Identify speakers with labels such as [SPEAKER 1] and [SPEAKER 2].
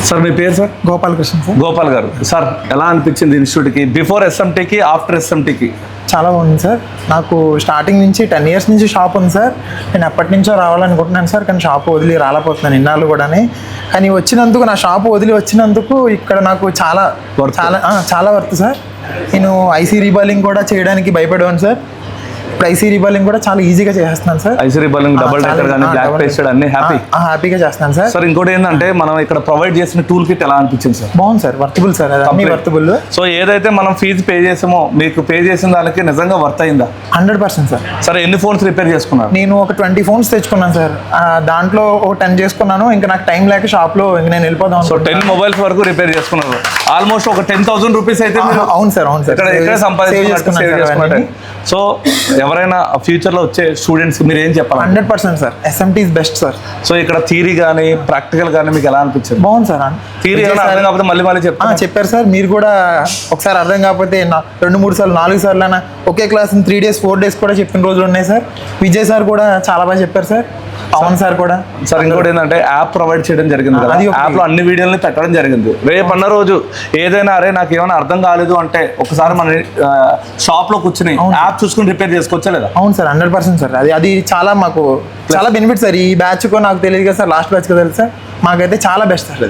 [SPEAKER 1] Sir మీ పేరు sir?
[SPEAKER 2] Gopalakrishna sir.
[SPEAKER 1] Gopal గారు. Sir ఎలా అనిపించింది ఇన్స్టిట్యూట్కి బిఫోర్ ఎస్ఎంటీకి ఆఫ్టర్ ఎస్ఎంటీకి?
[SPEAKER 2] చాలా బాగుంది సార్. నాకు స్టార్టింగ్ నుంచి 10 years నుంచి షాప్ ఉంది సార్. నేను ఎప్పటి నుంచో రావాలనుకుంటున్నాను సార్, కానీ షాప్ వదిలి రాలేకపోతున్నాను ఇన్నాళ్ళు కూడా. కానీ వచ్చినందుకు, నా షాప్ వదిలి వచ్చినందుకు ఇక్కడ నాకు చాలా చాలా చాలా వర్త్ సార్. నేను ఐసీ రీబాలింగ్ కూడా చేయడానికి భయపడేవాను సార్. ఇప్పుడు ఐసీ రీబాలింగ్ కూడా చాలా ఈజీగా చేస్తున్నాను sir.
[SPEAKER 1] IC reballing, double decker కానీ బ్లాక్ పేస్టెడ్ అన్ని
[SPEAKER 2] హ్యాపీగా చేస్తున్నాను సార్.
[SPEAKER 1] సార్ ఇంకోటి ఏంటంటే మనం ఇక్కడ ప్రొవైడ్ చేసిన టూల్ కిట్ ఎలా అనిపించింది సార్?
[SPEAKER 2] బాగుంది సార్, వర్తబుల్ సార్, అన్ని వర్తబుల్.
[SPEAKER 1] సో ఏదైతే మనం ఫీజు పే చేసామో మీకు పే చేసిన దానికి నిజంగా వర్త్ అయిందా?
[SPEAKER 2] 100% సార్.
[SPEAKER 1] సరే ఎన్ని ఫోన్స్ రిపేర్ చేసుకున్నారు?
[SPEAKER 2] నేను ఒక 20 phones తెచ్చుకున్నాను సార్. దాంట్లో ఒక 10 చేసుకున్నాను. ఇంకా నాకు టైం లేక షాప్లో ఇంక నేను వెళ్ళిపోదాం.
[SPEAKER 1] సో 10 మొబైల్స్ వరకు రిపేర్ చేసుకున్నారు. ఆల్మోస్ట్ ఒక 10,000 రూపీస్ అయితే
[SPEAKER 2] అవును సార్, అవును సార్,
[SPEAKER 1] ఇక్కడ సంపాదించుకున్నారు. సో ఎవరైనా ఫ్యూచర్ లో వచ్చే స్టూడెంట్స్ మీరు ఏం చెప్పాలి?
[SPEAKER 2] 100% sir, SMT is best sir.
[SPEAKER 1] So ఇక్కడ థియరీ కానీ ప్రాక్టికల్ కానీ మీకు ఎలా అనిపించింది?
[SPEAKER 2] బాగుంది సార్.
[SPEAKER 1] థియరీ అర్థం కాకపోతే మళ్ళీ
[SPEAKER 2] చెప్పారు సార్. మీరు కూడా ఒకసారి అర్థం కాకపోతే 2-3 సార్లు 4 సార్లు అయినా ఒకే క్లాస్ 3 days 4 days కూడా చెప్పిన రోజులు ఉన్నాయి సార్. విజయ్ సార్ కూడా చాలా బాగా చెప్పారు సార్. పవన్ సార్ కూడా.
[SPEAKER 1] సార్ ఇంకోటి ఏంటంటే యాప్ ప్రొవైడ్ చేయడం జరిగింది కదా, యాప్ లో అన్ని వీడియోలని పెట్టడం జరిగింది. రేపన్న రోజు ఏదైనా అరే నాకు ఏమైనా అర్థం కాలేదు అంటే ఒకసారి మన షాప్ లో కూర్చుని యాప్ చూసుకుని రిపేర్ చేసుకోవచ్చా లేదా?
[SPEAKER 2] అవును సార్, 100% సార్. అది చాలా మాకు చాలా బెనిఫిట్ సార్. ఈ బ్యాచ్ కో నాకు తెలియదు కదా సార్, లాస్ట్ బ్యాచ్ కో తెలుసు సార్. మాకైతే చాలా బెస్ట్ సార్.